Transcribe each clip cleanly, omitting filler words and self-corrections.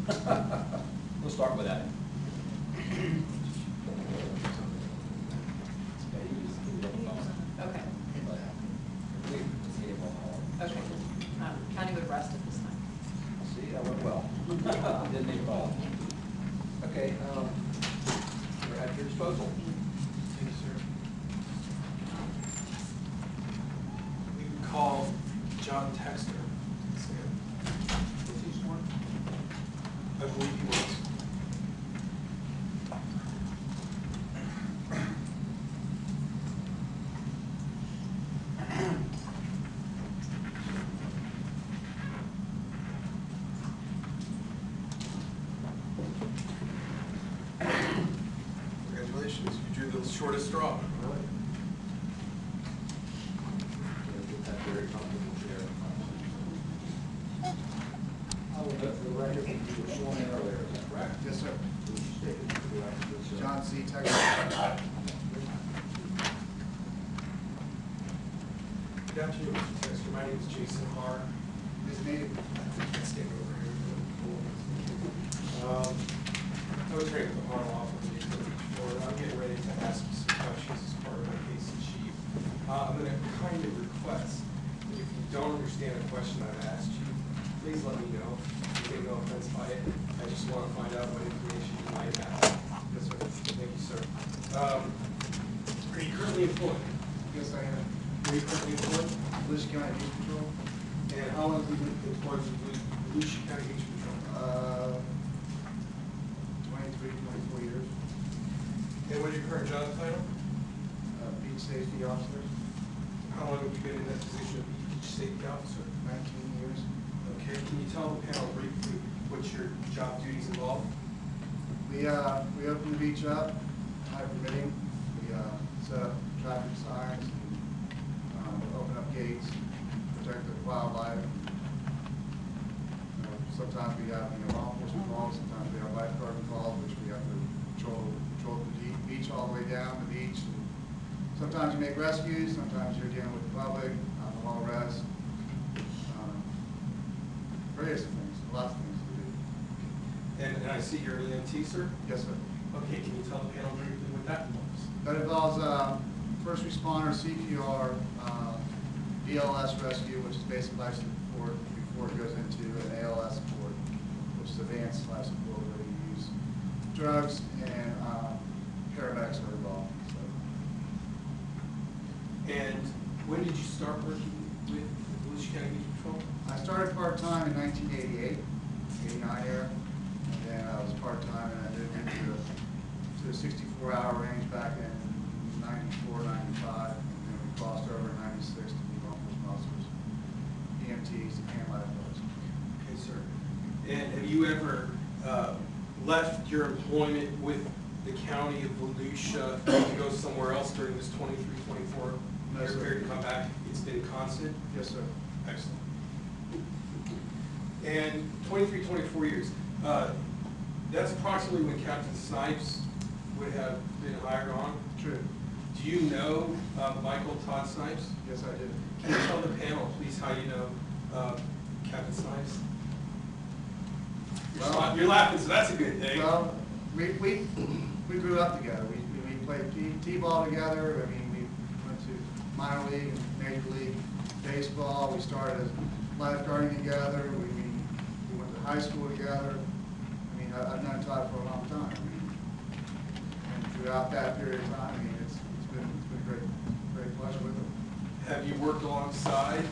We'll start with that. Okay. Okay. County would rest at this time. See, that went well. Didn't need a ball. Okay, we're at your disposal. Thank you, sir. We can call John Texter. Was he sworn? I believe he was. Congratulations, you drew the shortest straw. Get that very comfortable chair. I will vote for the record, you were sworn in earlier, is that correct? Yes, sir. Would you state it for the record, please, sir? John C. Texas. Good afternoon, Mr. Texter. My name is Jason Harr. Ms. Native. Stand over here. I was trained with the Harr Law Firm in Florida. I'm getting ready to ask you some questions as part of my case in chief. I'm going to kind of request that if you don't understand a question I've asked you, please let me know. You take no offense by it. I just want to find out what information you might have. Yes, sir. Thank you, sir. Are you currently employed? Yes, I am. Are you currently employed? Volusia County Beach Patrol. And how long have you been employed with Volusia County Beach Patrol? 23, 24 years. And what is your current job title? Beach safety officer, How long have you been in that position of beach safety officer? 19 years. Okay, can you tell the panel briefly what your job duties involve? We open the beach up, high permitting. We set up traffic signs, and, open up gates, protect the wildlife. Sometimes we have law enforcement calls, sometimes we have lifeguard calls, which we have to control the beach all the way down the beach. And sometimes you make rescues, sometimes you're dealing with the public, alcohol arrest, various things, lots of things to do. And I see you're an EMT, sir? Yes, sir. Okay, can you tell the panel briefly what that involves? That involves first responder, CPR, BLS rescue, which is basic life support before it goes into an ALS support, which is advanced life support where you use drugs, and paramedics are involved. So. And when did you start working with the Volusia County Beach Patrol? I started part-time in 1988, 89 era, and then I was part-time and I moved into the 64-hour range back in 94, 95, and then we crossed over in 96 to be law enforcement officers, EMTs, and lifeguards. Okay, sir. And have you ever left your employment with the county of Volusia to go somewhere else during this 23, 24 year period to come back? It's been constant? Yes, sir. Excellent. And 23, 24 years, that's approximately when Captain Snipes would have been hired on. True. Do you know Michael Todd Snipes? Yes, I did. Can you tell the panel, please, how you know Captain Snipes? Well, You're laughing, so that's a good thing. Well, we grew up together. We played t-ball together. I mean, we went to minor league and major league baseball. We started as lifeguarding together. We went to high school together. I mean, I've known Todd for a long time. I mean, and throughout that period of time, I mean, it's been a great pleasure with him. Have you worked alongside?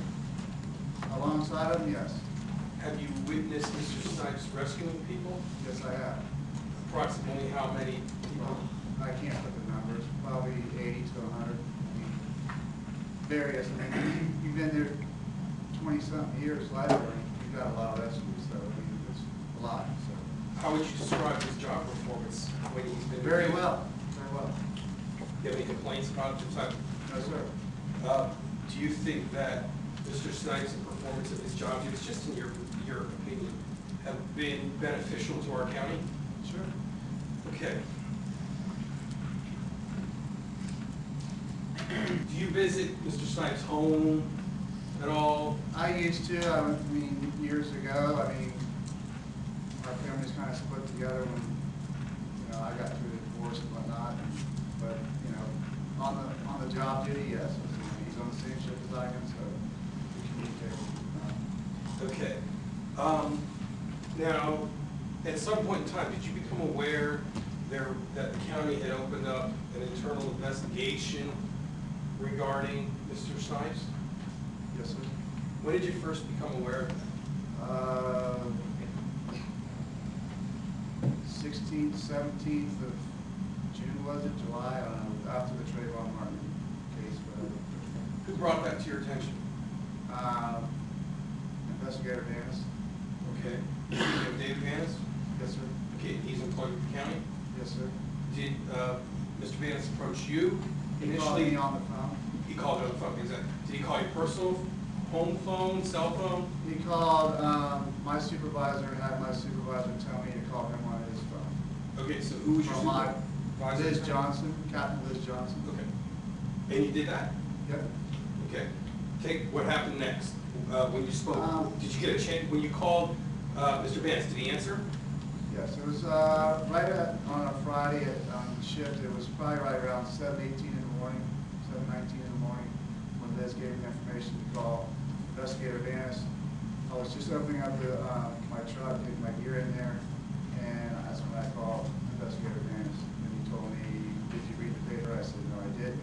Alongside him, yes. Have you witnessed Mr. Snipes rescuing people? Yes, I have. Approximately how many people? Well, I can't put the numbers. Probably 80 to 100. I mean, various. I mean, you've been there 20-something years lifeguarding. You've got a lot of rescues, so I mean, it's a lot. So. How would you describe his job performance when he's been Very doing it? well. Very well. Do you have any complaints about the time? No, sir. Do you think that Mr. Snipes' performance of his job duties, just in your opinion, have been beneficial to our county? Sure. Okay. Do you visit Mr. Snipes' home at all? I used to. I mean, years ago. I mean, our families kind of split together when, I got through the divorce and whatnot. But, on the job duty, yes, he's on the same shift as I am, so we communicate. Okay. Now, at some point in time, did you become aware that the county had opened up an internal investigation regarding Mr. Snipes? Yes, sir. When did you first become aware of that? 16th, 17th of June, was it, July, I don't know, after the Trayvon Martin case, Who brought that to your attention? Investigator Danis. Okay. You know David Vanis? Yes, sir. Okay, he's employed with the county? Yes, sir. Did Mr. Vanis approach you He called initially? me on the phone. He called you on the phone. Did he call your personal home phone, cell phone? He called my supervisor and had my supervisor tell me to call him on his phone. Okay, so who was your From my supervisor? Liz Johnson, Captain Liz Johnson. Okay. And you did that? Yep. Okay. What happened next? When you spoke, did you get a chance, when you called Mr. Vance, did he answer? Yes, it was on a Friday on the shift. It was probably right around 7:18 in the morning, 7:19 in the morning, when Liz gave me information to call Investigator Vanis. I was just opening up my truck, getting my gear in there, and that's when I called Investigator Vanis. And he told me, "Did you read the paper?" I said, "No, I didn't."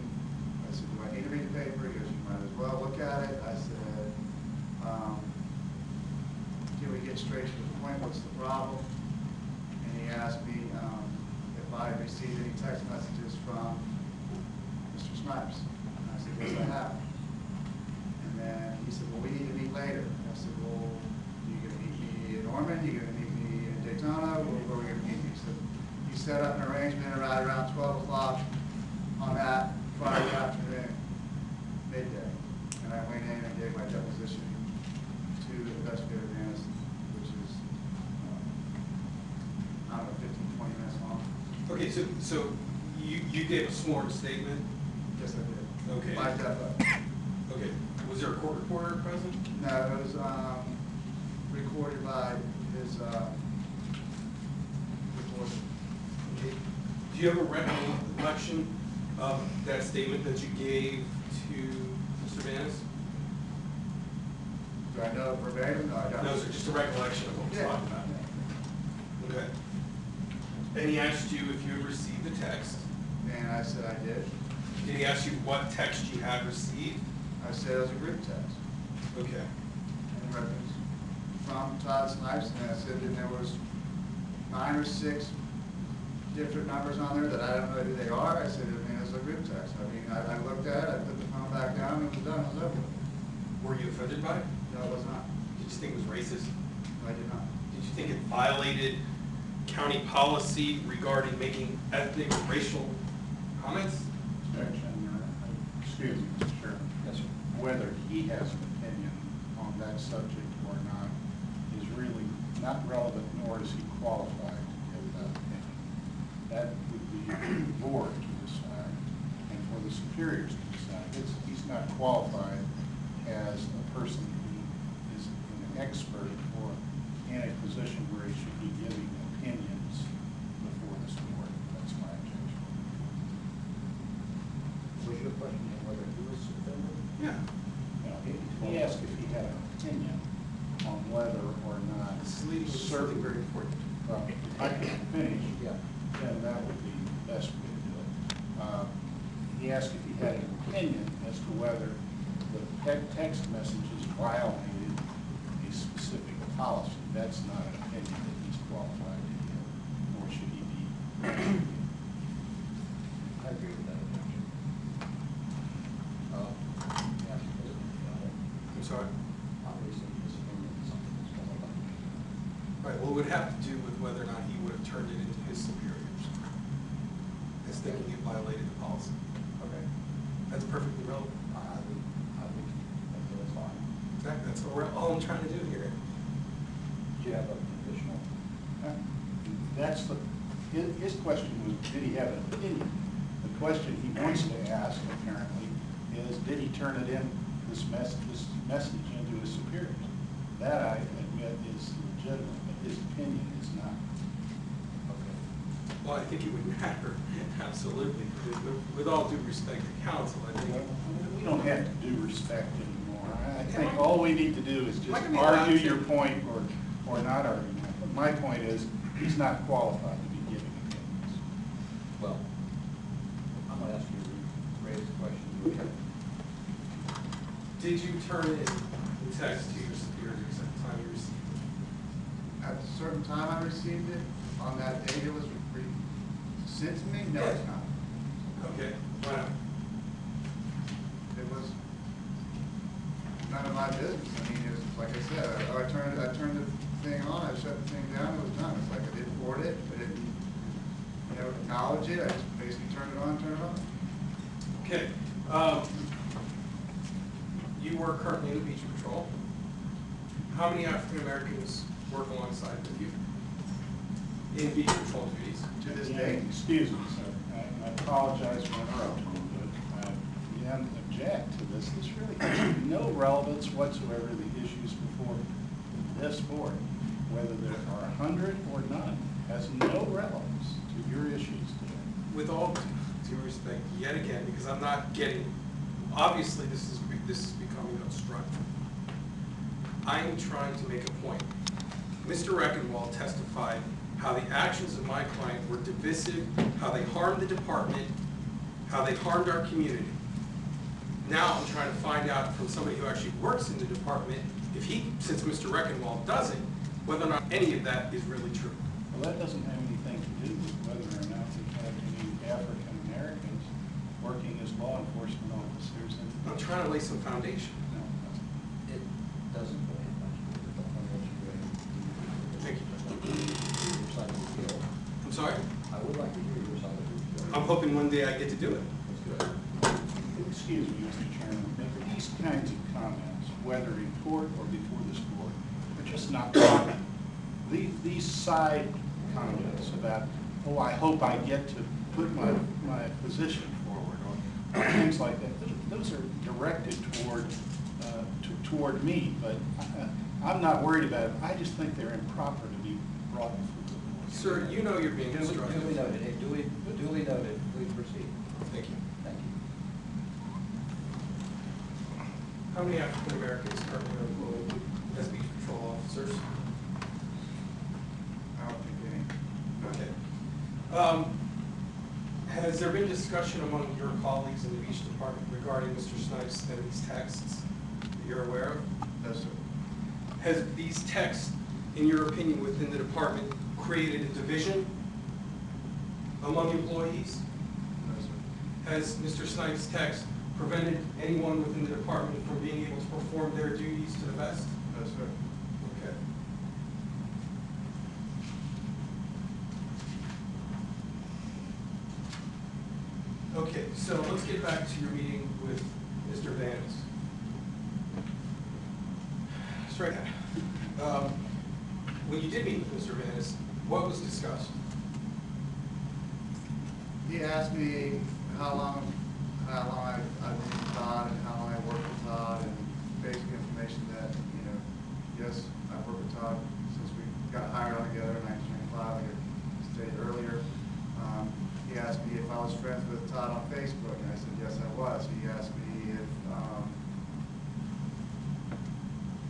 I said, "Do I need to read the paper?" He goes, "You might as well look at it." I said, "Can we get straight to the point? What's the problem?" And he asked me if I had received any text messages from Mr. Snipes. And I said, "Yes, I have." And then he said, "Well, we need to meet later." And I said, "Well, you going to meet me in Norman? You going to meet me in Daytona? Where are we going to meet?" He set up an arrangement right around 12 o'clock on that Friday afternoon, midday. And I went in and gave my deposition to Investigator Vanis, which is, I don't know, 15, 20 minutes long. Okay, so you gave a sworn statement? Yes, I did. Okay. By depo. Okay. Was there a court reporter present? No, it was recorded by his reporter. Okay. Do you have a recollection of that statement that you gave to Mr. Vanis? Do I know it verbatim? No, I don't. No, sir, just a recollection of what we're Yeah. talking about. Okay. And he asked you if you had received the text. And I said I did. Did he ask you what text you had received? I said it was a group text. Okay. In reference from Todd Snipes, and I said that there was 5 or 6 different numbers on there that I don't know who they are. I said, it's a group text. I looked at it, I put the phone back down, and it was done, it was over. Were you offended by it? No, it was not. Did you think it was racist? No, I did not. Did you think it violated county policy regarding making ethnic or racial comments? Excuse me, Mr. Chairman. Yes, sir. Whether he has an opinion on that subject or not is really not relevant, nor is he qualified to give that opinion. That would be for the board to decide and for the superiors to decide. He's not qualified as a person who is an expert or in a position where he should be giving opinions before this board. That's my objection. Was your question whether he was offended? Yeah. Now, he asked if he had an opinion on whether or not This is leading to something very important. Well, if I could finish, Yeah. then that would be the best way to do it. He asked if he had an opinion as to whether the text messages violated a specific policy. That's not an opinion that he's qualified to give, nor should he be. I agree with that objection. Yeah, I'm sorry? obviously, his opinion is something that's qualified. Right, well, it would have to do with whether or not he would have turned it into his superiors as thinking it violated the policy. Okay. That's perfectly relevant. I think that's fine. That's all I'm trying to do here. Do you have a additional? That's his question was, did he have an opinion? The question he wants to ask, apparently, is did he turn it in, this message into his superiors? That, I admit, is legitimate, but his opinion is not. Well, I think it would matter, absolutely. With all due respect to counsel, I think. We don't have to do respect anymore. I think all we need to do is Am I just gonna be allowed argue to? your point or not argue my point. My point is, he's not qualified to be giving opinions. Well, I'm gonna ask you to raise the question. Did you turn in the text to your superiors at the time you received it? At a certain time I received it, on that date it was sent to me? No, it's not. Okay, why not? It was none of my business. I mean, it was, like I said, I turned the thing on, I shut the thing down, it was done. It's like I didn't forward it, I didn't, acknowledge it, I just basically turned it on, turned it off. Okay, you work currently in the beach patrol. How many African Americans work alongside with you in beach patrol duties? To this Yeah, day, excuse me, sir. I apologize for interrupting you, but again, object to this. This really has no relevance whatsoever to the issues before this board. Whether there are 100 or none has no relevance to your issues today. With all due respect, yet again, because I'm not getting, obviously this is becoming obstructive. I am trying to make a point. Mr. Reckenwald testified how the actions of my client were divisive, how they harmed the department, how they harmed our community. Now I'm trying to find out from somebody who actually works in the department, if he, since Mr. Reckenwald doesn't, whether or not any of that is really true. Well, that doesn't have anything to do with whether or not we have any African Americans working as law enforcement officers. I'm trying to lay some foundation. No, it doesn't. It doesn't go in much. Thank you. Your side of the deal. I'm sorry? I would like to hear your side of the deal. I'm hoping one day I get to do it. That's good. Excuse me, Mr. Chairman, but these kinds of comments, whether in court or before this board, are just not common. These side comments about, oh, I hope I get to put my position forward, or things like that, those are directed toward me, but I'm not worried about it. I just think they're improper to be brought before the board. Sir, you know you're being Duly constructive. noted. Hey, duly noted. Please proceed. Thank you. Thank you. How many African Americans currently are employed as beach patrol officers? I don't think any. Okay. Has there been discussion among your colleagues in the beach department regarding Mr. Snipes and these texts that you're aware of? No, sir. Has these texts, in your opinion, within the department created a division among employees? No, sir. Has Mr. Snipes' text prevented anyone within the department from being able to perform their duties to the best? No, sir. Okay. Okay, so let's get back to your meeting with Mr. Vance. Straight ahead. When you did meet with Mr. Vance, what was discussed? He asked me how long I've known Todd and how long I worked with Todd, and basic information that, yes, I've worked with Todd since we got hired on together in 1995, like I stated earlier. He asked me if I was friends with Todd on Facebook, and I said, yes, I was. He asked me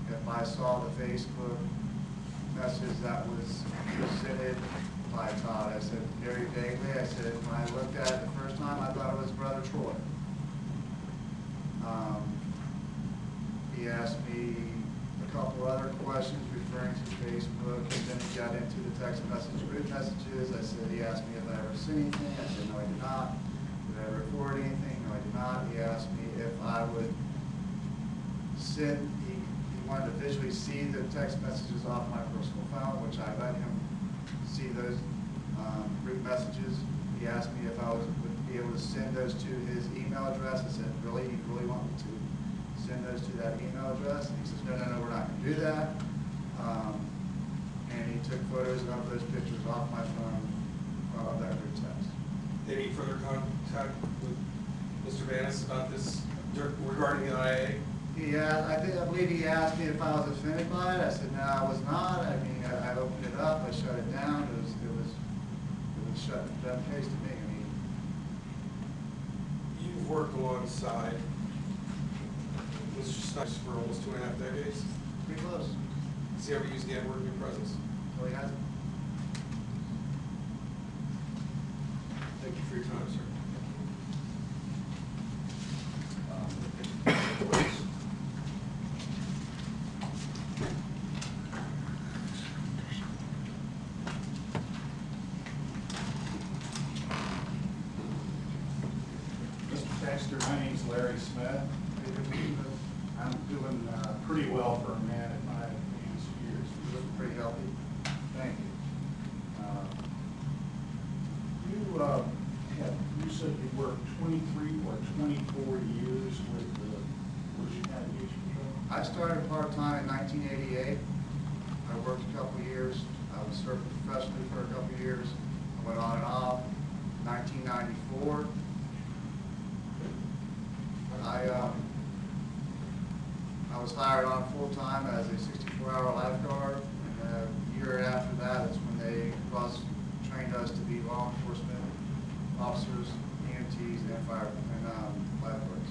if I saw the Facebook message that was presented by Todd. I said very vaguely, I said, when I looked at it the first time, I thought it was Brother Troy. He asked me a couple other questions referring to Facebook, and then he got into the text message group messages. I said, he asked me if I ever seen anything. I said, no, I did not. Did I record anything? No, I did not. He asked me if I would send, he wanted to visually see the text messages off my personal phone, which I let him see those group messages. He asked me if I would be able to send those to his email address. I said, really? You really want me to send those to that email address? And he says, no, we're not going to do that. And he took photos of those pictures off my phone of that group text. Any further contact with Mr. Vance about this regarding the IA? I believe he asked me if I was offended by it. I said, no, I was not. I mean, I opened it up, I shut it down. It was shut one side. Mr. Snipes for almost 2.5 decades. Pretty close. Has he ever used the N-word in your presence? Well, he hasn't. Thank you for your time, sir. Mr. Texter, my name's Larry Smith. I'm doing pretty well for a man at my advanced years. He's looking pretty healthy. Thank you. You said you worked 23 or 24 years with the Volusia County Beach Patrol? I started part-time in 1988. I worked a couple of years. I was serving professionally for a couple of years. I went on and off. 1994, I was hired on full-time as a 64-hour lifeguard. And a year after that is when they cross-trained us to be law enforcement officers, EMTs, and fire and lifeguards.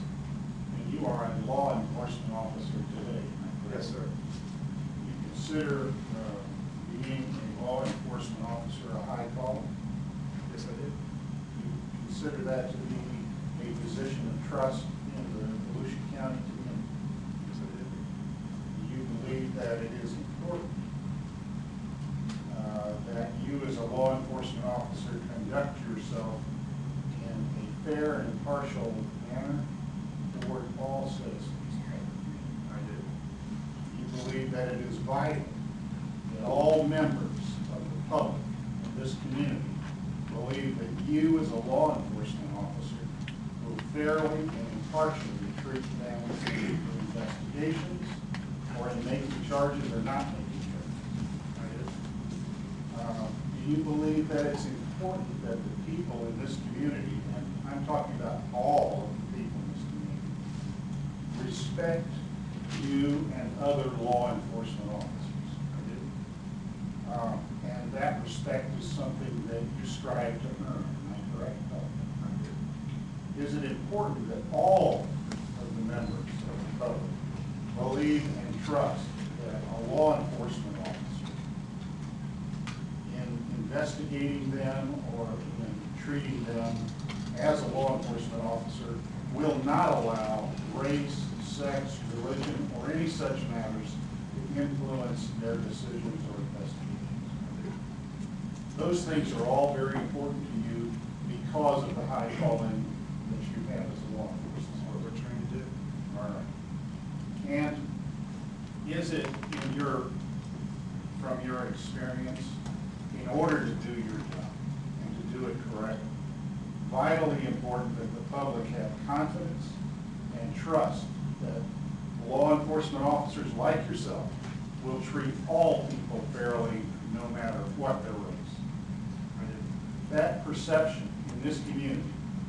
And you are a law enforcement officer today, correct? Yes, sir. You consider being a law enforcement officer a high calling? Yes, I did. You consider that to be a position of trust in the Volusia County community? Yes, I did. Do you believe that it is important that you as a law enforcement officer conduct yourself in a fair and impartial manner toward all citizens of the community? I did. You believe that it is vital that all members of the public in this community believe that you as a law enforcement officer will fairly and impartially treat them in investigations or in making charges or not making charges? I did. Do you believe that it's important that the people in this community, and I'm talking about all of the people in this community, respect you and other law enforcement officers? I did. And that respect is something that you strive to earn, am I correct? I did. Is it important that all of the members of the public believe and trust that a law enforcement officer, in investigating them or in treating them as a law enforcement officer, will not allow race, sex, religion, or any such matters to influence their decisions or investigations? Those things are all very important to you because of the high calling that you have as a law This is what enforcement we're trained to do. officer. All right. And is it from your experience, in order to do your job and to do it correctly, vitally important that the public have confidence and trust that law enforcement officers like yourself will treat all people fairly, no matter what their race? I did. That perception in this community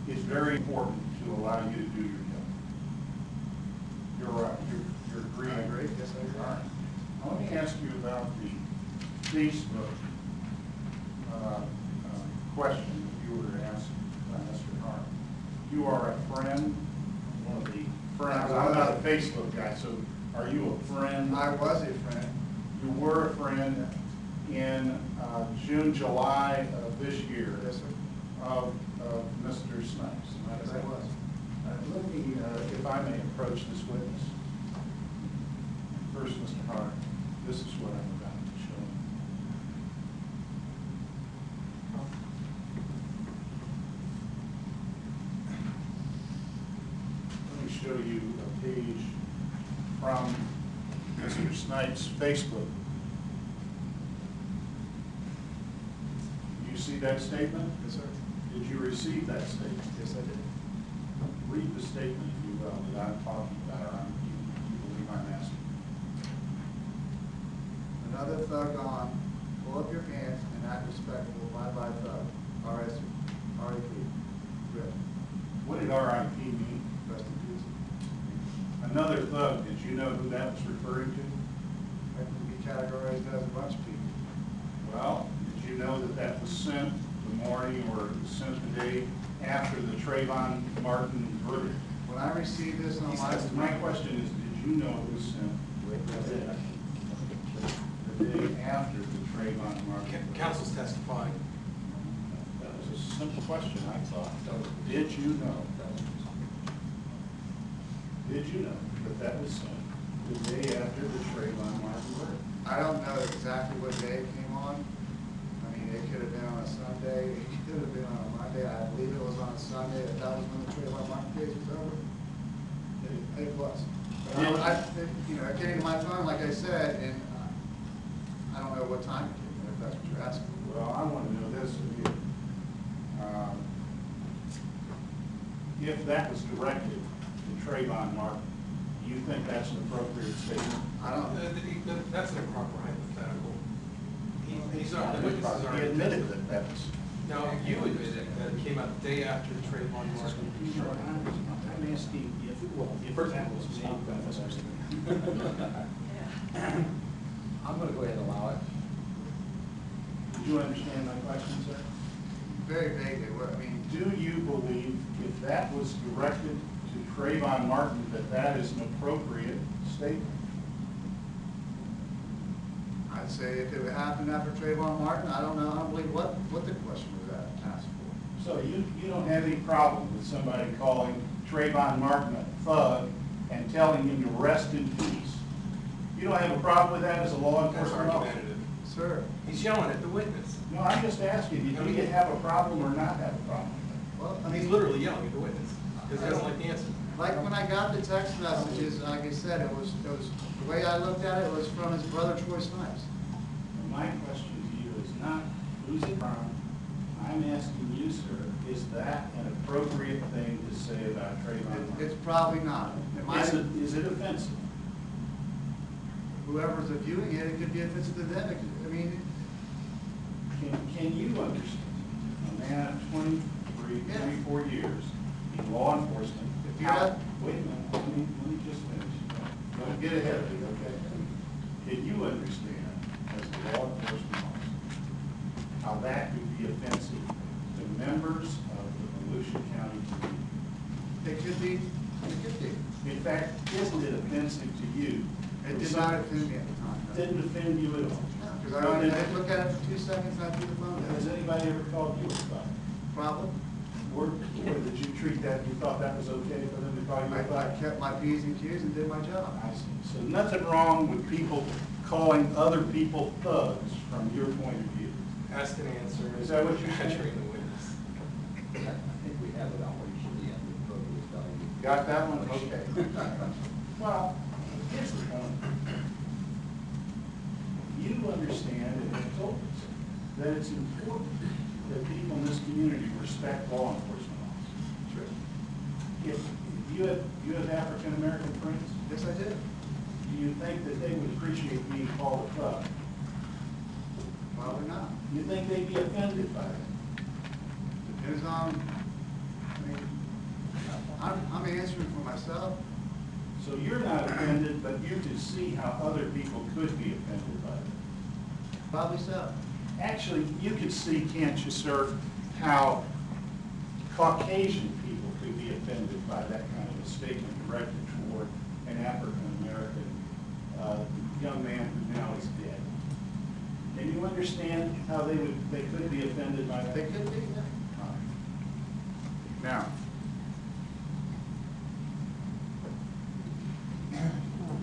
is very important to allow you to do your job. You're right, you're agreeing. I agree. Yes, I agree. All right. Now, let me ask you about the Facebook question that you were asked by Mr. Hart. You are a friend, one of the friends. I'm not a Facebook guy, so are you a friend? I was a friend. You were a friend in June, July of this year. Yes, sir. Of Mr. Snipes. Yes, I was. Let me, if I may approach this witness. First, Mr. Hart, this is what I'm about to show you. Let me show you a page from Mr. Snipes' Facebook. You see that statement? Yes, sir. Did you receive that statement? Yes, I did. Read the statement, if you will, that I'm talking about, or you believe I'm asking. Another thug on, pull up your pants and act respectable, bye-bye thug. R.I.P. Rip. What did RIP mean? Rest in peace. Another thug, did you know who that was referring to? I can be categorized as a bunch of people. Well, did you know that that was sent the morning or sent the day after the Trayvon Martin verdict? When when I received this on My question is, did you know it was sent the day after the Trayvon Martin? Council's testifying. That was a simple question, I thought. Did you know? Did you know that that was sent the day after the Trayvon Martin murder? I don't know exactly what day it came on. I mean, it could have been on a Sunday, it could have been on a Monday. I believe it was on a Sunday, that was when the Trayvon Martin case was over. It was. But you know, it came to my phone, like I said, and I don't know what time it came, if that's what you're asking. Well, I want to know this of you. If that was directed to Trayvon Martin, do you think that's an appropriate statement? I don't. That's an improper hypothetical. He's our, the witnesses are. He admitted that that was. No, you admitted that it came out the day after the Trayvon Martin. I'm asking if that was made by I'm gonna go ahead and allow it. Did you understand my question, sir? Very vaguely, what, I mean, Do you believe if that was directed to Trayvon Martin that that is an appropriate statement? I'd say if it happened after Trayvon Martin, I don't know, I don't believe what the question was asked for. So you don't have any problem with somebody calling Trayvon Martin a thug and telling him to rest in peace? You don't have a problem with that as a law That's enforcement officer? argumentative. Sir, He's yelling at the witness. No, I'm just asking you, do you have a problem or not have a problem with well, I I mean, he's mean, literally yelling at the witness because he doesn't like the answer. like when I got the text messages, like I said, it was, the way I looked at it was from his brother Troy Snipes. that? My question to you is not who's it from. I'm asking you, sir, is that an appropriate thing to say about Trayvon Martin? It's probably not. Is it offensive? Whoever's viewing it, it could be offensive to them. I mean, Can you understand, a man of 23, Yeah. 24 years in law enforcement, If you how, had- wait a minute, let me just finish. Don't get ahead of me, okay? Can you understand, as a law enforcement officer, how that could be offensive to members of the Volusia County community? it could be, it could be. In fact, isn't it offensive to you? It did not offend me at the time. no. Didn't offend you at all? Because I didn't look at it for 2 seconds and I threw the phone Has down. anybody ever called you a thug? Problem? Or did you treat that, you thought that was okay for them to call you a thug? I kept my P's and Q's and did my job. I see. So nothing wrong with people calling other people thugs from your point of view? Ask and answer. Is that what you're saying? Badgering the witness. I think we have it on what you should be at the appropriate value. Got that one? Okay. Well, here's the point. You understand and have told us that it's important that people in this community respect law enforcement officers. Sure. If you have African American friends, Yes, I did. do you think that they would appreciate being called a thug? Probably not. You think they'd be offended by that? Depends on, I mean, I'm answering for myself. So you're not offended, but you can see how other people could be offended by it. Probably so. Actually, you could see, can't you, sir, how Caucasian people could be offended by that kind of a statement directed toward an African-American young man who now is dead. Can you understand how they could be offended by that? They could be, yeah. Now,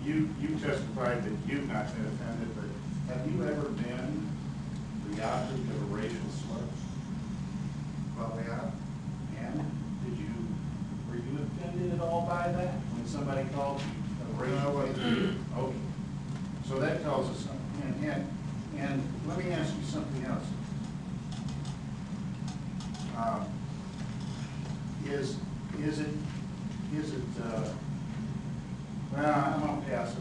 you testified that you've not been offended, but have you ever been the object of a racial slur? Probably have. And were you offended at all by that when somebody called you a racial? No, I wasn't. Okay. So that tells us something. And let me ask you something else. Is it, well, I'm gonna pass it.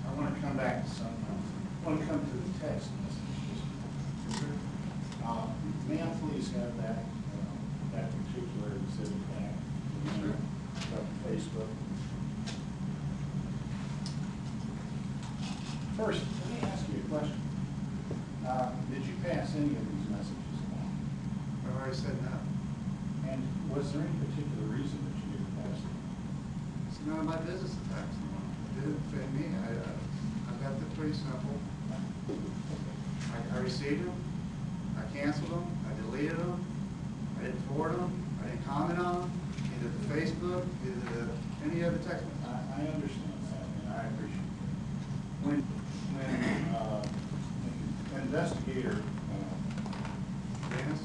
I want to come back to something else. I want to come to the text messages. May I please have that particular exhibit back? From Facebook. First, let me ask you a question. Did you pass any of these messages along? I've already said no. And was there any particular reason that you didn't pass them? none of my business to tax them on. It didn't offend me. I left it pretty simple. I received them, I canceled them, I deleted them, I didn't forward them, I didn't comment on them, either to Facebook, either to any other text message. I understand that, and I appreciate it. When investigator, Dennis?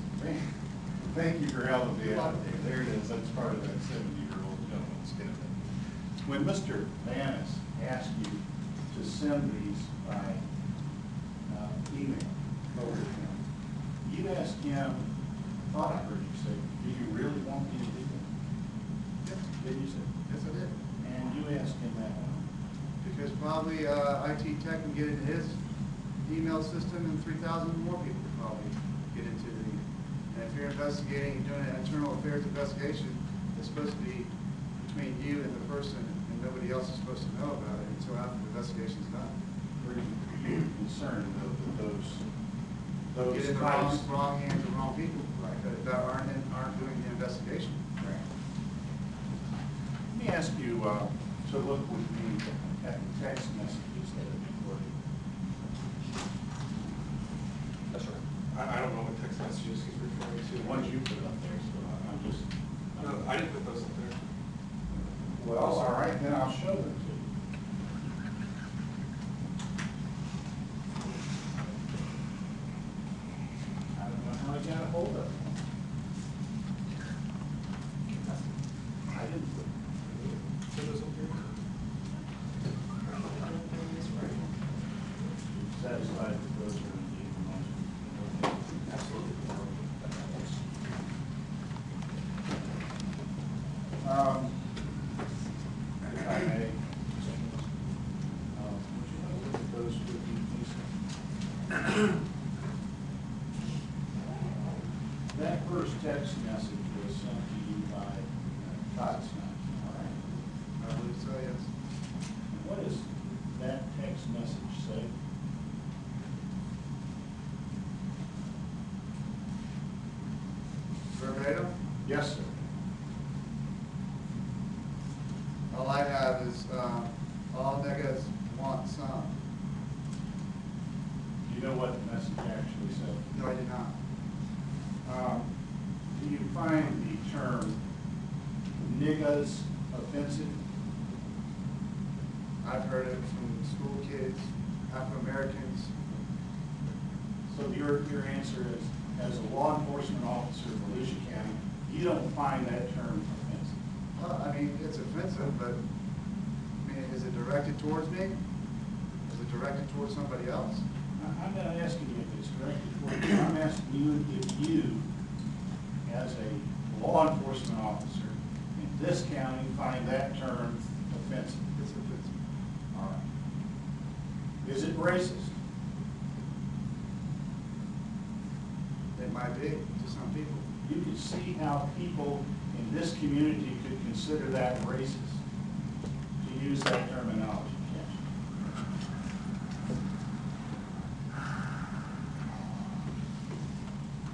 thank you for helping me out there. There it is, that's part of that 70-year-old gentleman's statement. When Mr. Vanis asked you to send these by email over to him, you asked him, I thought I heard you say, do you really want me to do that? Yes. Did you say? Yes, I did. And you asked him that one? Because probably IT Tech can get into his email system and 3,000 more people could probably get into the, and if you're investigating, doing an internal affairs investigation, it's supposed to be between you and the person, and nobody else is supposed to know about it until after the investigation's done. Were you concerned though that those Get in the types? wrong hands of wrong people, that aren't doing the investigation. Right. Let me ask you to look with me at the text messages that have been forwarded. That's right. I don't know what text messages he's referring to. The ones you put up there, so I'm just. No, I didn't put those up there. Well, all right, then I'll show them to you. I don't know how I got a hold of them. I didn't put them. Put those up here. Satisfied that those are indeed the most. Absolutely. If I may, would you like to look at those with me, please? That first text message was sent to you by Todd Snipes, all right? I believe so, yes. And what does that text message say? Verbatim? Yes, sir. All I have is, all niggas want some. Do you know what the message actually said? No, I did not. Do you find the term niggas offensive? I've heard it from school kids, Afro-Americans. So your answer is, as a law enforcement officer in Volusia County, you don't find that term offensive? Well, I mean, it's offensive, but, I mean, is it directed towards me? Is it directed towards somebody else? I'm not asking you if it's directed toward you. I'm asking you if you, as a law enforcement officer in this county, find that term offensive. It's offensive. All right. Is it racist? It might be to some people. You can see how people in this community could consider that racist, to use that terminology.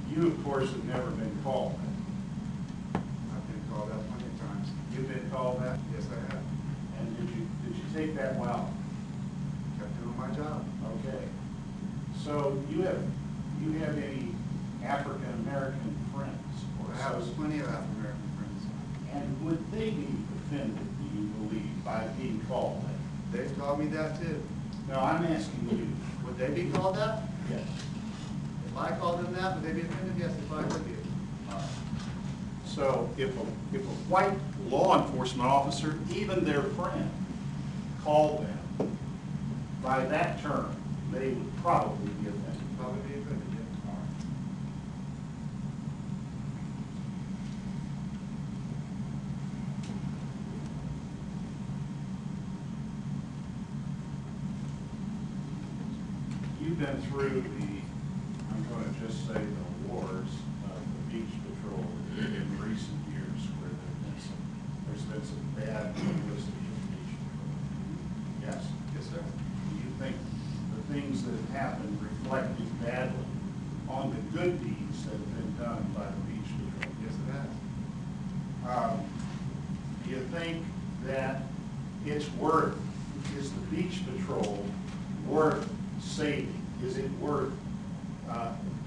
You, of course, have never been called that. I've been called out plenty of times. You've been called that? Yes, I have. And did you take that well? Kept doing my job. Okay. So you have any African American friends? Or I have associates? plenty of African-American friends. And would they be offended, do you believe, by being called that? They've called me that too. No, I'm asking you. Would they be called that? Yes. If I called them that, would they be offended? Yes, they probably would be. All right. So if a white law enforcement officer, even their friend, called them by that term, they would probably be offended. Probably be offended, yeah. All right. You've been through I'm going to just say the wars of the beach patrol in recent years where there's been some bad publicity of the beach patrol. Yes? Yes, sir. Do you think the things that have happened reflected badly on the good deeds that have been done by the beach patrol? Yes, it has. Do you think that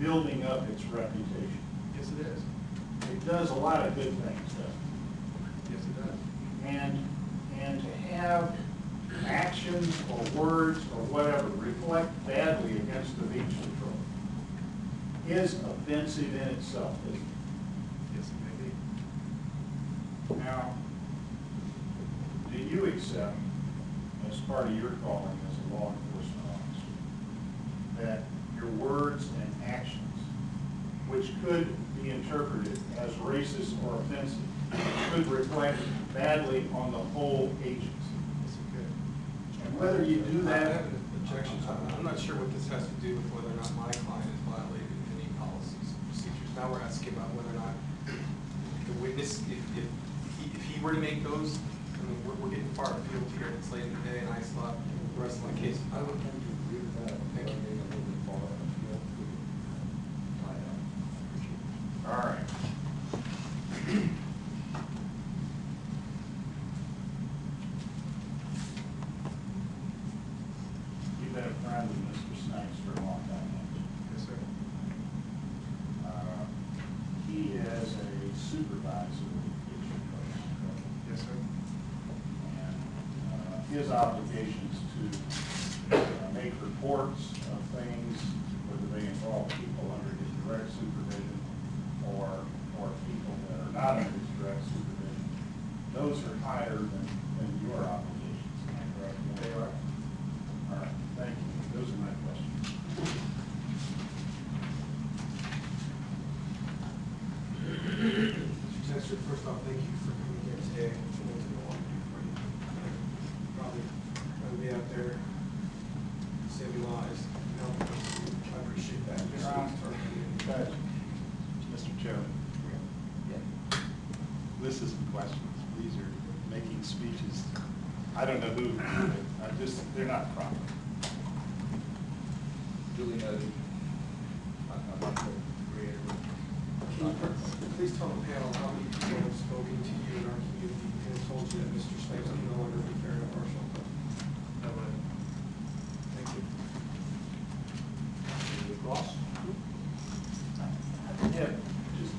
building up its reputation. Yes, it is. It does a lot of good things, doesn't it? Yes, it does. And to have actions or words or whatever reflect badly against the beach patrol is offensive in itself, isn't it? Yes, it may be. Now, do you accept, as part of your calling as a law enforcement officer, that your words and actions, which could be interpreted as racist or offensive, could reflect badly on the whole agency? Yes, it could. And whether you do I have that, an objection. I'm not sure what this has to do with whether or not my client has violated any policies or procedures. Now we're asking about whether or not the witness, if he were to make those, I mean, we're getting far afield here, and it's late in the day, and I still have the rest of my case. I would tend to agree with that. Thank you. Maybe a little bit far afield. I appreciate it. all right. You've been a friend of Mr. Snipes for a long time, haven't you? Yes, sir. He is a supervisor at your place, Yes, sir. and his obligations to make reports of things, whether they involve people under his direct supervision or people that are not under his direct supervision, those are higher than your obligations. Am I correct? They are. All right, thank you. Those are my questions. Mr. Tester, first off, thank you for coming here today. I know it's been a long day for you. Probably going to be out there saving lives, helping us. I appreciate that. Your Honor. Judge. Mr. Chairman, Yeah. this isn't questions. These are making speeches. I don't know who, they're not proper. Duly noted. I'm not the creator. Can you please tell the panel how many people have spoken to you in our community and have told you that Mr. Snipes can no longer be fair and impartial? Nobody. Thank you. Ross? Yeah, just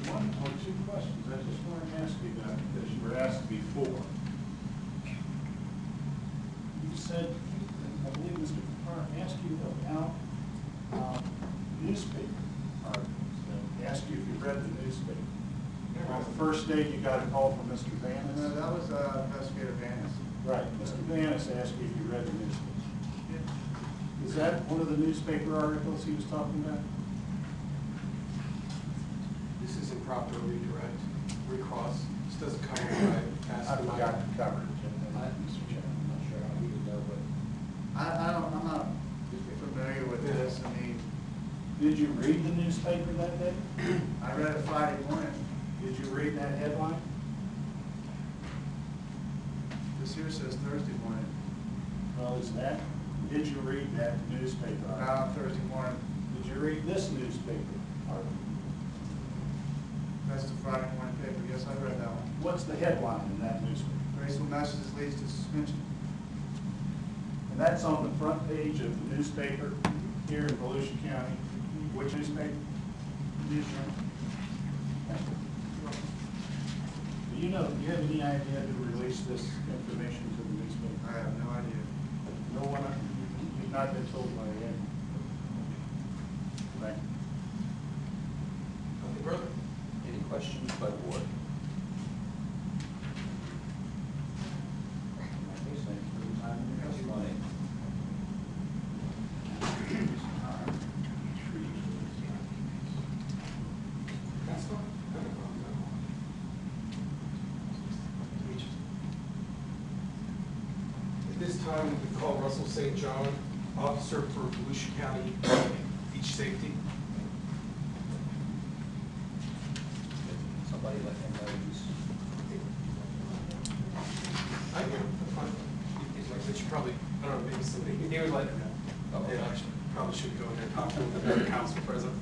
one or two questions. I just wanted to ask you that, because you were asked before. You said, I believe Mr. Captan asked you about newspaper articles, that asked you if you read the newspaper. On the first day, you got a call from Mr. No, Vanis? that was Investigator Vanis. Right, Mr. Vanis asked you if you read the newspaper. Yeah. Is that one of the newspaper articles he was talking about? This is improper redirect, recross. This doesn't cover what I asked. I forgot to cover it, Mr. Chairman, I'm not sure how we would know, but I'm not familiar with this. I mean, Did you read the newspaper that day? I read it Friday morning. Did you read that headline? This here says Thursday morning. Well, is that, did you read that newspaper Not article? on Thursday morning. Did you read this newspaper article? That's the Friday morning paper. Yes, I read that one. What's the headline in that newspaper? Graceful messages leads to suspension. And that's on the front page of the newspaper here in Volusia County. Which newspaper? Newsroom. Thank you. Do you know, do you have any idea who released this information to the newspaper? I have no idea. No one, you've not been told by anyone? Thank you. Okay, brother. any questions by the board? Okay, thank you for the time and your testimony. That's fine. No problem, no. At this time, we call Russell St. John, Officer for Volusia County Beach Safety. Somebody let him know who's. I hear him, that's fine. He's like, that you probably, I don't know, maybe somebody, he would let him know. Oh, okay. Yeah, I probably should go in there and talk to him, the council president.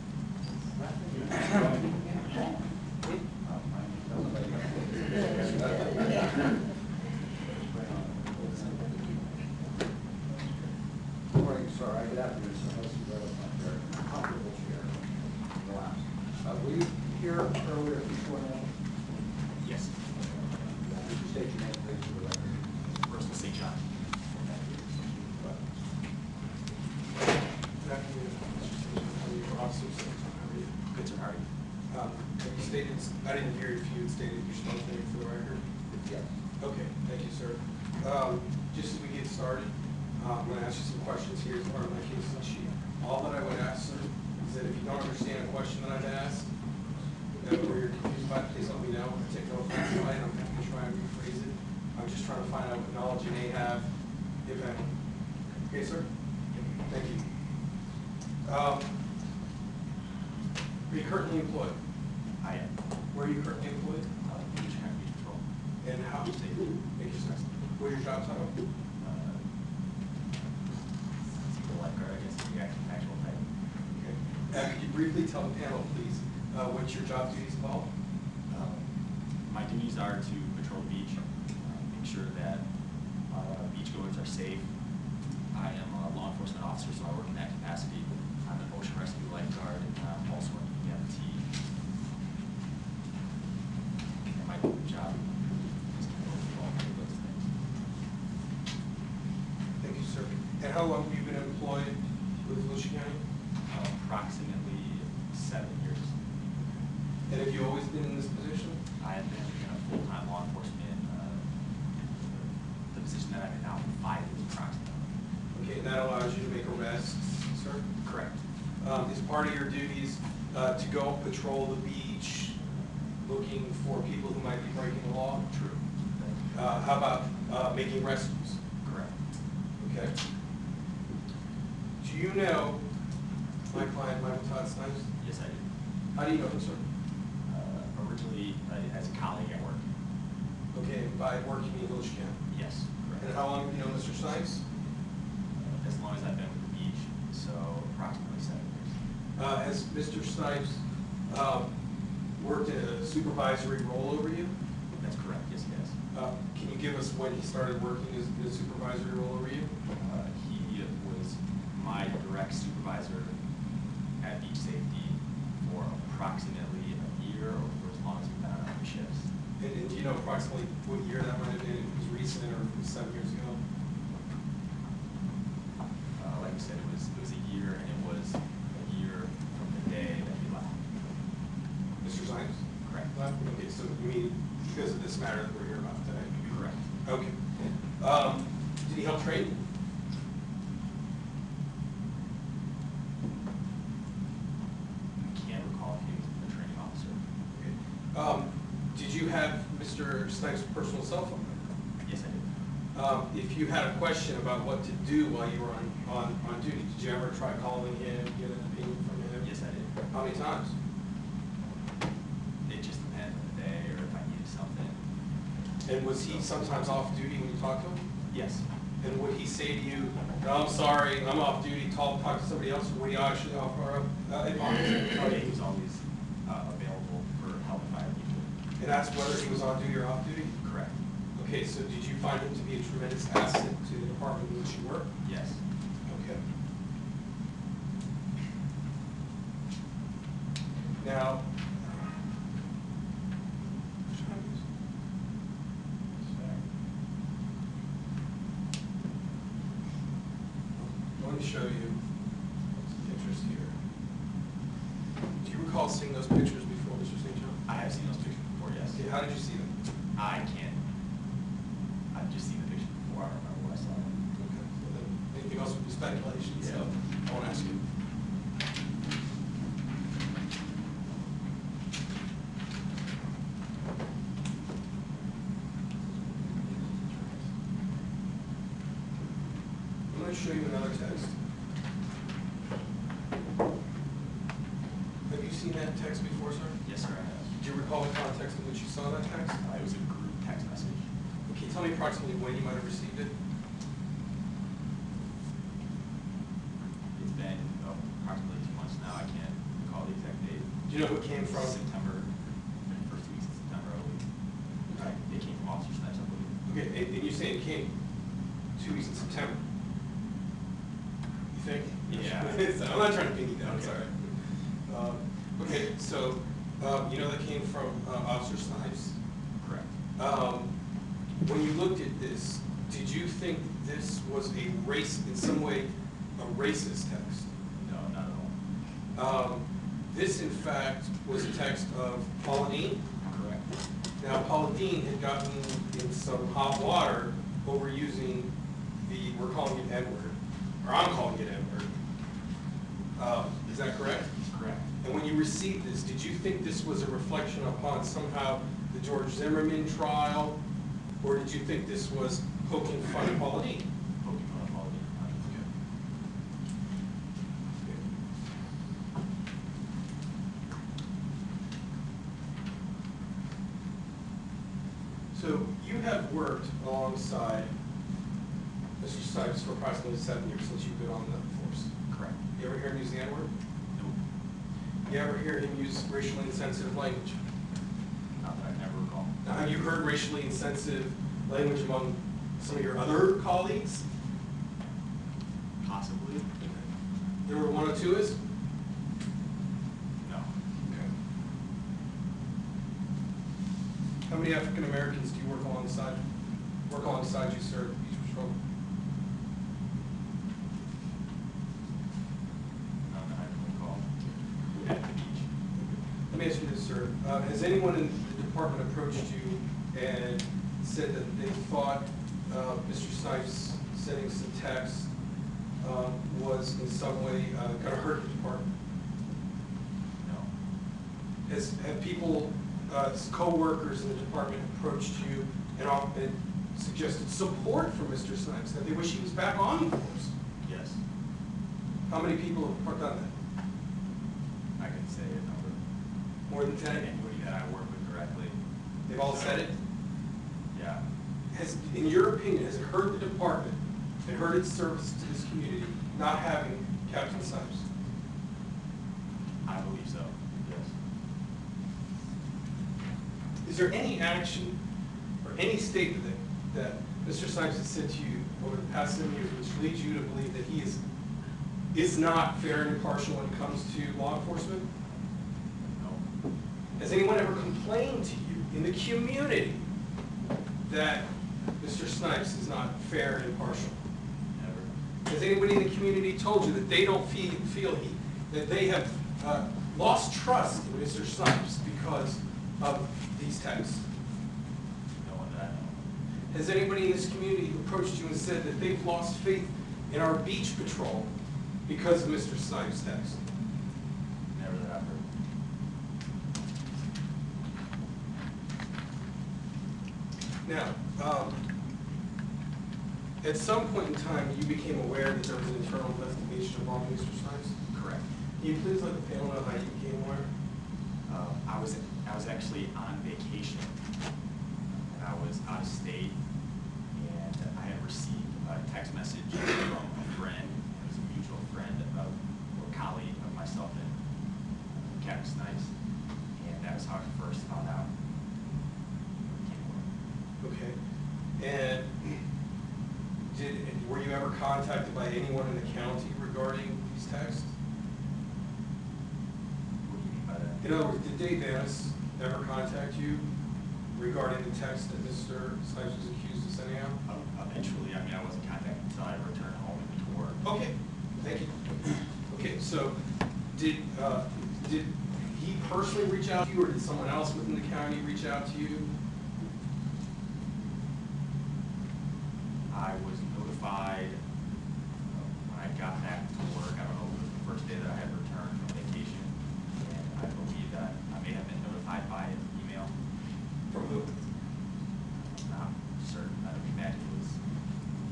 Good morning, sir. Good afternoon, sir. Let's see right up front there. Comfortable stated, I didn't hear if you had stated your spelling name for the record. Yes. Okay, thank you, sir. Just as we get started, I'm going to ask you some questions here as part of my case in chief. All that I would ask, sir, is that if you don't understand a question that I've asked, or you're confused by it, please let me know. I take no offense by it. I'm happy to try and rephrase it. I'm just trying to find out what knowledge you may have, if any. Okay, sir? Thank you. Are you currently employed? I am. Where are you currently employed? Beach Patrol. And how? Thank you, sir. What is your job title? Sequel lifeguard, I guess, is the actual title. Okay. Could you briefly tell the panel, please, what your job duties involve? My duties are to patrol the beach, make sure that beachgoers are safe. I am a law enforcement officer, so I work in that capacity. I'm an ocean rescue lifeguard, and I'm also an EMT. And my job is to do all of those things. Thank you, sir. And how long have you been employed with Volusia County? Approximately 7 years. And have you always been in this position? I have been in a full-time law enforcement, the position that I'm in now for 5 years approximately. Okay, and that allows you to make arrests, sir? Correct. Is part of your duties to go patrol the beach, looking for people who might be breaking the law? True. How about making rescues? Correct. Okay. Do you know my client, Michael Todd Snipes? Yes, I do. How do you know him, sir? Originally, as a colleague at work. Okay, by working in Volusia County. Yes, correct. And how long have you known Mr. Snipes? As long as I've been with the beach, so approximately 7 years. Has Mr. Snipes worked in a supervisory role over you? That's correct, yes, he has. Can you give us when he started working as a supervisory role over you? He was my direct supervisor at beach safety for approximately a year, or for as long as we've been on our shifts. And do you know approximately what year that might have been? If it was recent or if it was 7 years ago? Like you said, it was a year, and it was a year from the day that he left. Mr. Snipes? Correct. Okay, so you mean because of this matter that we're here about today? Correct. Okay. Did he help train you? I can't recall if he was a training officer. Did you have Mr. Snipes' personal cell phone number? Yes, I did. If you had a question about what to do while you were on duty, did you ever try calling him, get an opinion from him? Yes, I did. How many times? It just depends on the day, or if I needed something. And was he sometimes off duty when you talked to him? Yes. And would he say to you, "No, I'm sorry, I'm off duty, talk to somebody else," or would he actually offer advice? He was always available for help if I needed it. And that's whether he was on duty or off duty? Correct. Okay, so did you find him to be a tremendous asset to the department in which you work? Yes. Okay. Now, let me show you interest here. Do you recall seeing those pictures before, Mr. St. John? I have seen those pictures before, yes. Okay, how did you see them? I can't. I've just seen the pictures before. I don't remember what I saw. Okay, well then, anything else would be speculation, so I won't ask you. I'm going to show you another text. Have you seen that text before, sir? Yes, sir, I have. Do you recall the context in which you saw that text? It was a group text message. Can you tell me approximately when you might have received it? It's been approximately 2 months now. I can't recall the exact date. Do you know who it came from? September, first 2 weeks of September, I believe. Okay. It came from Officer Snipes, I believe. Okay, and you say it came 2 weeks in September? You think? Yeah. I'm not trying to pin you down, Okay. sorry. Okay, so, you know that came from Officer Snipes. Correct. When you looked at this, did you think this was in some way, a racist text? No, not at all. this in fact was a text of Paula Dean. Correct. Now, Paula Dean had gotten in some hot water over using we're calling it N-word, or I'm calling it N-word. Is that correct? Correct. And when you received this, did you think this was a reflection upon somehow the George Zimmerman trial, or did you think this was poking fun at Paula Dean? Poking fun at Paula Dean. So you have worked alongside Mr. Snipes for approximately 7 years since you've been on the force. Correct. You ever hear him use the N-word? Nope. You ever hear him use racially insensitive language? Not that I never recall. Now, have you heard racially insensitive language among some of your other colleagues? Possibly. There were one or two is? No. Okay. How many African Americans do you work alongside you, sir, at Beach Patrol? None that I can recall. At the beach. Let me ask you this, sir. Has anyone in the department approached you and said that they thought Mr. Snipes sending some text was in some way going to hurt the department? No. Have people, co-workers in the department approached you and suggested support for Mr. Snipes, that they wish he was back on the force? Yes. How many people have done that? I can say a number. More than 10? Anybody that I work with directly. They've all said it? Yeah. In your opinion, has it hurt the department and hurt its service to this community not having Captain Snipes? I believe so. Yes. Is there any action or any statement that Mr. Snipes has said to you over the past 7 years which leads you to believe that he is not fair and impartial when it comes to law enforcement? No. Has anyone ever complained to you in the community that Mr. Snipes is not fair and impartial? Never. Has anybody in the community told you that they don't feel that they have lost trust in Mr. Snipes because of these texts? No one that I know. Has anybody in this community approached you and said that they've lost faith in our beach patrol because of Mr. Snipes' text? Never that I've heard. Now, at some point in time, you became aware that there was an internal investigation involving Mr. Snipes? Correct. Can you please let the panel know how you became aware? I was actually on vacation, and I was out of state, and I had received a text message from a friend. It was a mutual friend or colleague of myself and Captain Snipes, and that was how I first found out. Okay. And were you ever contacted by anyone in the county regarding these texts? What do you mean by that? In other words, did Dave Vanis ever contact you regarding the text that Mr. Snipes was accused of sending out? Eventually, I mean, I wasn't contacted until I returned home and to work. Okay, thank you. Okay, so did he personally reach out to you, or did someone else within the county reach out to you? I was notified when I got back to work. I don't know, it was the first day that I had returned from vacation, and I believe that I may have been notified by email. From who? I'm not certain. I don't imagine it was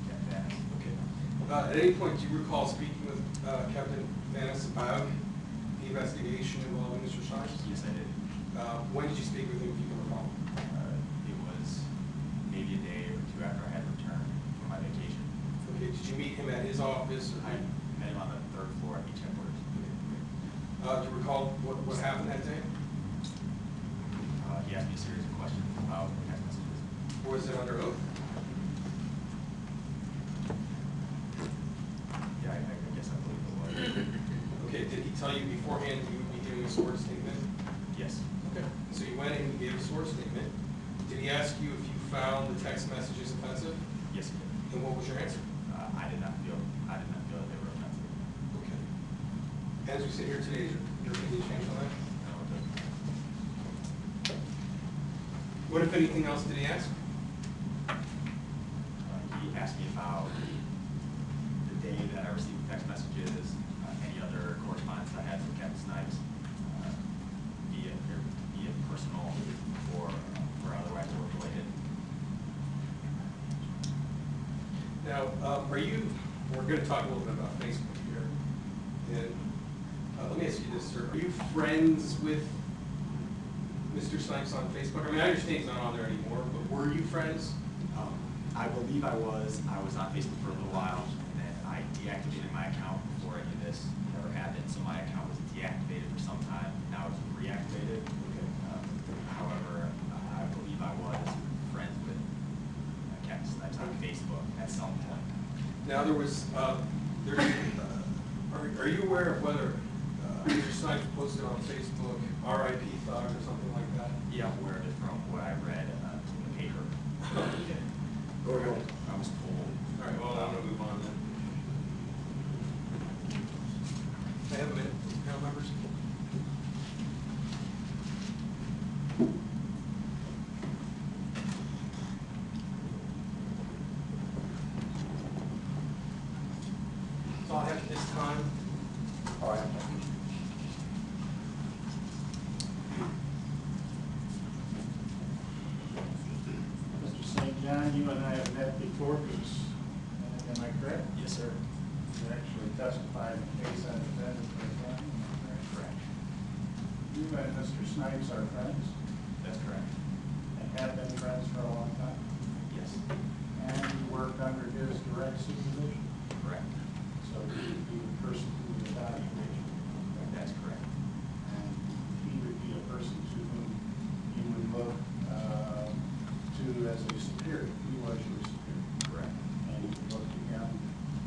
Captain Vanis. Okay. At any point, do you recall speaking with Captain Vanis about the investigation involving Mr. Snipes? Yes, I did. When did you speak with him, if you can recall? It was maybe a day or two after I had returned from my vacation. Okay, did you meet him at his office? Or I met him on the third floor at beach headquarters. do you recall what happened that day? He asked me a series of questions about text messages. Or was it under oath? Yeah, I guess I believe it was. Okay, did he tell you beforehand you would be giving a sworn statement? Yes. Okay. So you went in and gave a sworn statement. Did he ask you if you found the text messages offensive? Yes, he did. And what was your answer? I did not feel that they were offensive. Okay. As we sit here today, is your opinion changed on that? No, it doesn't. What, if anything else, did he ask? He asked me about the day that I received text messages, any other correspondence I had from Captain Snipes, be it personal or otherwise work related. Now, we're going to talk a little bit about Facebook here. And let me ask you this, sir. Are you friends with Mr. Snipes on Facebook? I mean, I understand he's not on there anymore, but were you friends? I believe I was on Facebook for a little while, and then I deactivated my account before any of this ever happened. So my account was deactivated for some time. Now it's reactivated. However, I believe I was friends with Captain Snipes on Facebook at some point. Now, are you aware of whether Mr. Snipes posted on Facebook, RIP Thug or something like that? Yeah, I'm aware of it from what I read in the paper. Go ahead. I was told. All right, well, I'm going to move on then. Can I have a minute, panel members? That's all I have at this time. All right. Mr. St. John, you and I have met before, am I correct? Yes, sir. You actually testified in the case I defended for the county, am I correct? Correct. You and Mr. Snipes are friends That's correct. and have been friends for a long time, Yes. and you worked under his direct supervision, Correct. so he would be the person who would evaluate you. That's correct. And he would be a person to whom you would look to as a superior. He was your superior. Correct. And you would look to him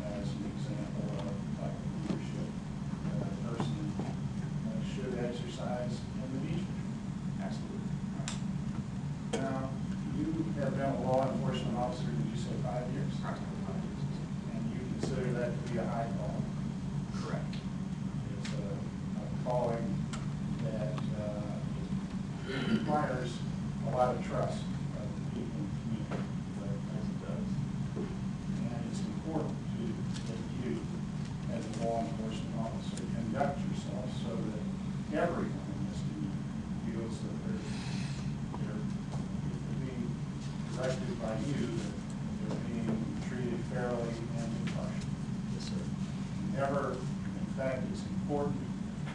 as an example of type of leadership that a person should exercise in the beach. Absolutely. Now, you have been a law enforcement officer, did you say 5 years? Approximately 5 years. And you consider that to be a high calling? Correct. It's a calling that requires a lot of trust of the people in the community. As it does. And it's important that you, as a law enforcement officer, conduct yourself so that everyone in this community feels that they're being directed by you, that they're being treated fairly and impartially. Yes, sir. Never, in fact, it's important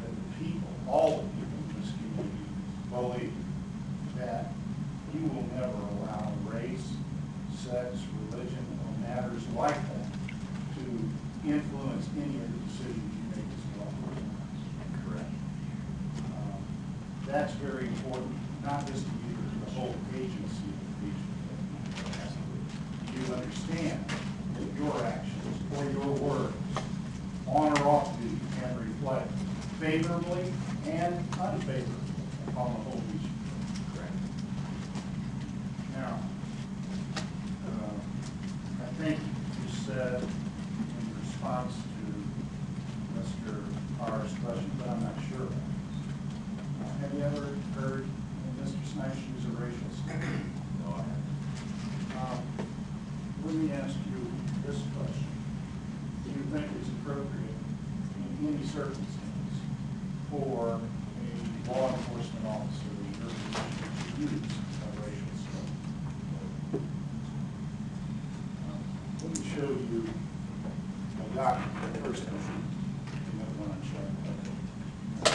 that the people, all the people in this community, believe that you will never allow race, sex, religion, or matters like that to influence any of the decisions you make as law enforcement officers. Correct. That's very important, not just to you, but to the whole agency of the beach. Absolutely. You understand that your actions or your words, on or off duty, can reflect favorably and unfavorably upon the whole beach. Correct. Now, I think you said in response to Mr. R's question, but I'm not sure. Have you ever heard Mr. Snipes use a racial slur? No, I haven't. Let me ask you this question. Do you think it's appropriate in any circumstance for a law enforcement officer in your position to use a racial slur? Let me show you a document first. You might want to check.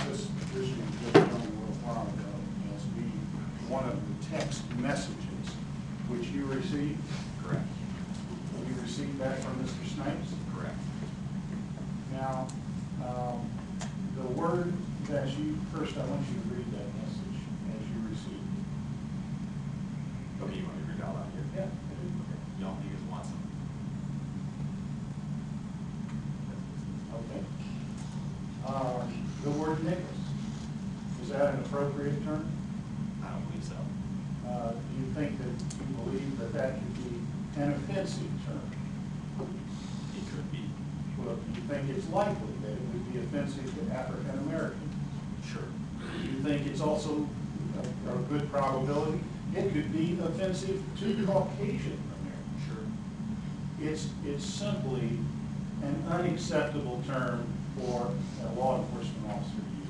This was just done a little while ago as being one of the text messages which you received. Correct. You received that from Mr. Snipes? Correct. Now, the word that you, first I want you to read that message as you received it. Okay, you want me to read it out loud here? Yeah. Okay. Young niggas want some. Okay. The word niggers, is that an appropriate term? I don't believe so. Do you think that you believe that that could be an offensive term? It could be. Well, do you think it's likely that it would be offensive to African Americans? Sure. Do you think it's also a good probability it could be offensive to Caucasian Americans? Sure. It's simply an unacceptable term for a law enforcement officer to use.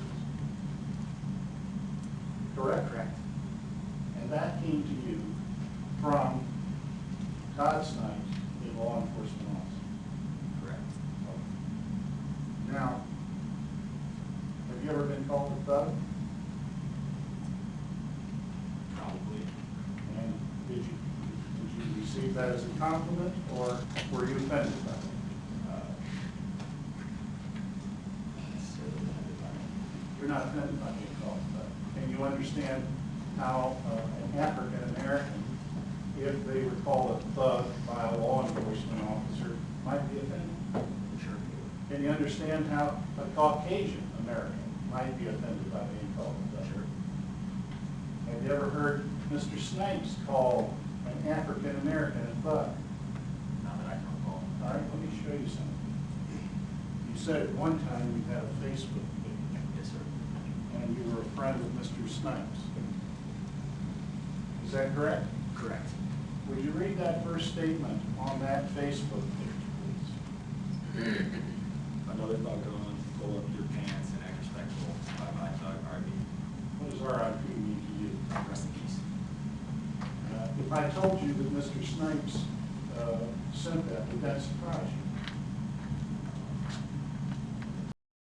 Correct? Correct. And that came to you from Todd Snipes, a law enforcement officer. Correct. Now, have you ever been called a thug? Probably. And did you receive that as a compliment, or were you offended by it? You're not offended by being called a thug. Can you understand how an African American, if they were called a thug by a law enforcement officer, might be offended? Sure. Can you understand how a Caucasian American might be offended by being called a thug? Sure. Have you ever heard Mr. Snipes call an African American a thug? Not that I can recall. All right, let me show you something. You said at one time you had a Facebook page, Yes, sir. and you were a friend of Mr. Snipes. Is that correct? Correct. Would you read that first statement on that Facebook page, please? Another thug going, pull up your pants and act respectful. Bye-bye, thug, RIP. What does RIP mean to you? Rest in peace. If I told you that Mr. Snipes sent that, would that surprise you?